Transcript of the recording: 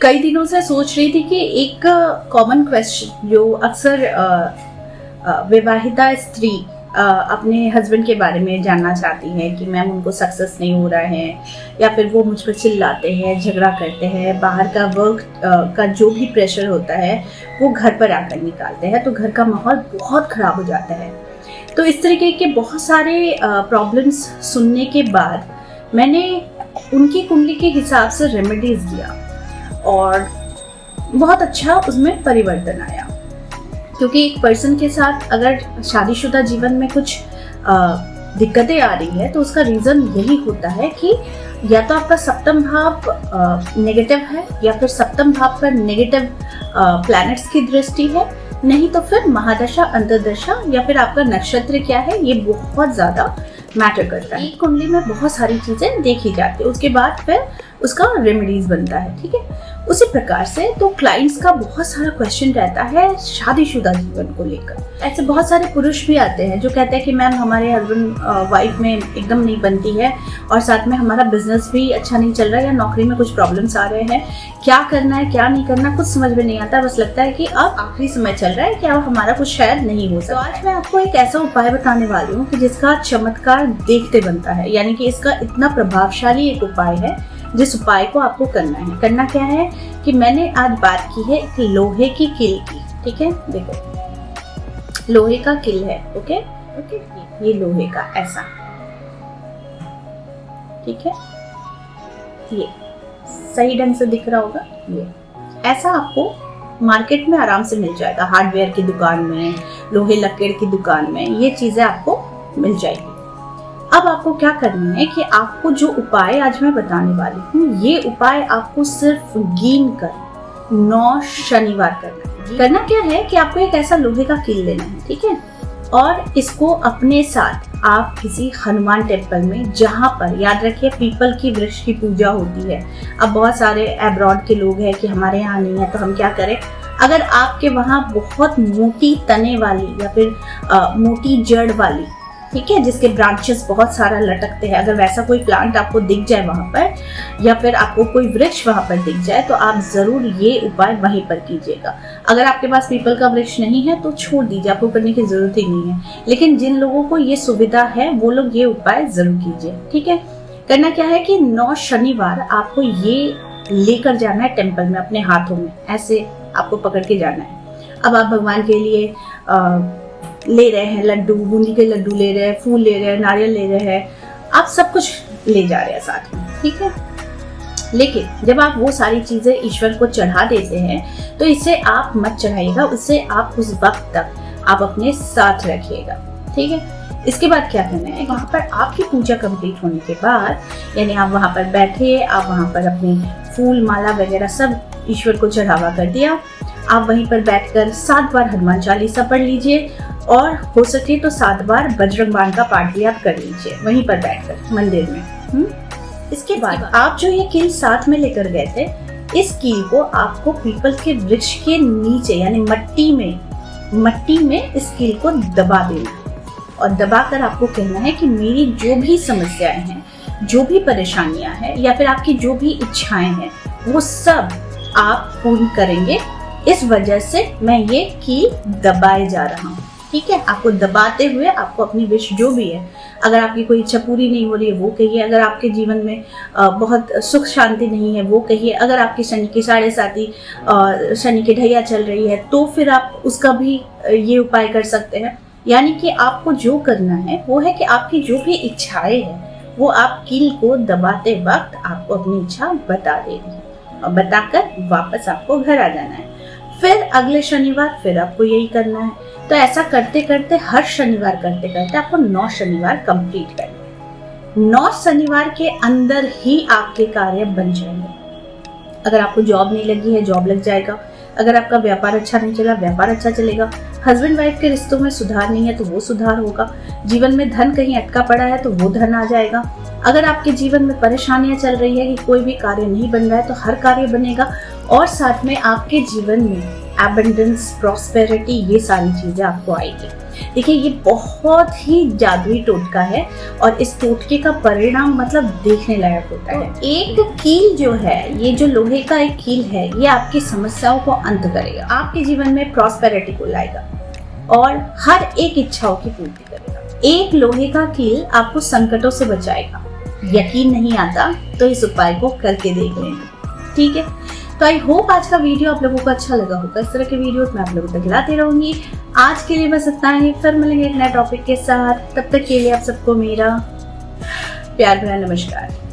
कई दिनों से सोच रही थी कि एक कॉमन क्वेश्चन जो अक्सर विवाहिता स्त्री अपने हस्बैंड के बारे में जानना चाहती है कि मैम उनको सक्सेस नहीं हो रहा है, या फिर वो मुझ पर चिल्लाते हैं, झगड़ा करते हैं, बाहर का वर्क का जो भी प्रेशर होता है वो घर पर आकर निकालते हैं, तो घर का माहौल बहुत ख़राब हो जाता है। तो इस तरीके के बहुत सारे प्रॉब्लम्स सुनने के बाद मैंने उनकी कुंडली के हिसाब से रेमेडीज दिया और बहुत अच्छा उसमें परिवर्तन आया। क्योंकि एक पर्सन के साथ अगर शादीशुदा जीवन में कुछ दिक्कतें आ रही है तो उसका रीज़न यही होता है कि या तो आपका सप्तम भाव नेगेटिव है, या फिर सप्तम भाव पर नेगेटिव प्लैनेट्स की दृष्टि है, नहीं तो फिर महादशा, अंतर्दशा, या फिर आपका नक्षत्र क्या है, ये बहुत ज़्यादा मैटर करता है। एक कुंडली में बहुत सारी चीज़ें देखी जाती है, उसके बाद फिर उसका रेमेडीज बनता है। ठीक है, उसी प्रकार से तो क्लाइंट्स का बहुत सारा क्वेश्चन रहता है शादीशुदा जीवन को लेकर। ऐसे बहुत सारे पुरुष भी आते हैं जो कहते हैं कि मैम हमारे हस्बैंड वाइफ में एकदम नहीं बनती है, और साथ में हमारा बिजनेस भी अच्छा नहीं चल रहा है, या नौकरी में कुछ प्रॉब्लम्स आ रहे हैं, क्या करना है क्या नहीं करना कुछ समझ में नहीं आता, बस लगता है कि अब आखिरी समय चल रहा है कि अब हमारा कुछ शायद नहीं हो सकता। तो आज मैं आपको एक ऐसा उपाय बताने वाली हूँ कि जिसका चमत्कार देखते बनता है, यानी कि इसका इतना प्रभावशाली एक उपाय है जिस उपाय को आपको करना है। करना क्या है कि मैंने आज बात की है एक लोहे की किल की। ठीक है, देखो लोहे का किल है। ओके, ये लोहे का ऐसा, ठीक है, ये सही ढंग से दिख रहा होगा। ये ऐसा आपको मार्केट में आराम से मिल जाएगा, हार्डवेयर की दुकान में, लोहे लक्कड़ की दुकान में ये चीजें आपको मिल जाएगी। अब आपको क्या करना है कि आपको जो उपाय आज मैं बताने वाली हूँ, ये उपाय आपको सिर्फ गिन कर 9 शनिवार करना है। करना क्या है कि आपको एक ऐसा लोहे का कील लेना है, ठीक है, और इसको अपने साथ आप किसी हनुमान टेम्पल में, जहाँ पर याद रखिए पीपल की वृक्ष की पूजा होती है। अब बहुत सारे अब्रॉड के लोग हैं कि हमारे यहाँ नहीं है, तो हम क्या करें, अगर आपके वहाँ बहुत मोटी तने वाली या फिर मोटी जड़ वाली, ठीक है, जिसके ब्रांचेस बहुत सारा लटकते हैं, अगर वैसा कोई प्लांट आपको दिख जाए वहां पर, या फिर आपको कोई वृक्ष वहां पर दिख जाए, तो आप जरूर ये उपाय वहीं पर कीजिएगा। अगर आपके पास पीपल का वृक्ष नहीं है तो छोड़ दीजिए, आपको करने की जरूरत ही नहीं है। लेकिन जिन लोगों को ये सुविधा है वो लोग ये उपाय जरूर कीजिए। ठीक है, करना क्या है कि 9 शनिवार आपको ये लेकर जाना है टेम्पल में, अपने हाथों में ऐसे आपको पकड़ के जाना है। अब आप भगवान के लिए ले रहे हैं लड्डू, बूंदी के लड्डू ले रहे हैं, फूल ले रहे हैं, नारियल ले रहे हैं, आप सब कुछ ले जा रहे हैं साथ में। ठीक है, लेकिन जब आप वो सारी चीजें ईश्वर को चढ़ा देते हैं तो इसे आप मत चढ़ाइएगा, उससे आप उस वक्त तक आप अपने साथ रखिएगा। ठीक है, इसके बाद क्या करना है, वहां पर आपकी पूजा कंप्लीट होने के बाद, यानी आप वहां पर बैठे, आप वहां पर अपने फूल माला वगैरह सब ईश्वर को चढ़ावा कर दिया, आप वहीं पर बैठकर 7 बार हनुमान चालीसा पढ़ लीजिए, और हो सके तो 7 बार बजरंग बाण का पाठ भी आप कर लीजिए वहीं पर बैठकर मंदिर में। इसके बाद आप जो ये कील साथ में लेकर गए थे, इस कील को आपको पीपल के वृक्ष के नीचे यानी मट्टी में इस कील को दबा देना है, और दबाकर आपको कहना है कि मेरी जो भी समस्याएं हैं, जो भी परेशानियां हैं, या फिर आपकी जो भी इच्छाएं हैं, वो सब आप पूर्ण करेंगे। इस वजह से मैं ये कील दबाए जा रहा हूँ। ठीक है, आपको दबाते हुए आपको अपनी विश जो भी है, अगर आपकी कोई इच्छा पूरी नहीं हो रही है वो कहिए, अगर आपके जीवन में बहुत सुख शांति नहीं है वो कहिए, अगर आपकी शनि की 7.5 शनि की ढैया चल रही है तो फिर आप उसका भी ये उपाय कर सकते हैं। यानी कि आपको जो करना है वो है कि आपकी जो भी इच्छाएं हैं वो आप कील को दबाते वक्त आपको अपनी इच्छा बता देनी, और बताकर वापस आपको घर आ जाना है। फिर अगले शनिवार फिर आपको यही करना है। तो ऐसा करते करते, हर शनिवार करते करते आपको 9 शनिवार कंप्लीट करना है। 9 शनिवार के अंदर ही आपके कार्य बन जाएंगे। अगर आपको जॉब नहीं लगी है, जॉब लग जाएगा। अगर आपका व्यापार अच्छा नहीं चला, व्यापार अच्छा चलेगा। हस्बैंड वाइफ के रिश्तों में सुधार नहीं है तो वो सुधार होगा। जीवन में धन कहीं अटका पड़ा है तो वो धन आ जाएगा। अगर आपके जीवन में परेशानियां चल रही है कि कोई भी कार्य नहीं बन रहा है तो हर कार्य बनेगा, और साथ में आपके जीवन में एबंडेंस, प्रॉस्पेरिटी, ये सारी चीजें आपको आएगी। देखिए ये बहुत ही जादुई टोटका है और इस टोटके का परिणाम मतलब देखने लायक होता है। एक कील जो है, ये जो लोहे का एक कील है, ये आपकी समस्याओं को अंत करेगा, आपके जीवन में प्रॉस्पेरिटी को लाएगा और हर एक इच्छाओं की पूर्ति करेगा। एक लोहे का कील आपको संकटों से बचाएगा। यकीन नहीं आता तो इस उपाय को करके देख लेना, ठीक है। तो आई होप आज का वीडियो आप लोगों को अच्छा लगा होगा। इस तरह के वीडियोस मैं आप लोगों तक लाते रहूंगी। आज के लिए बस इतना ही, फिर मिलेंगे एक नए टॉपिक के साथ। तब तक के लिए आप सबको मेरा प्यार भरा नमस्कार।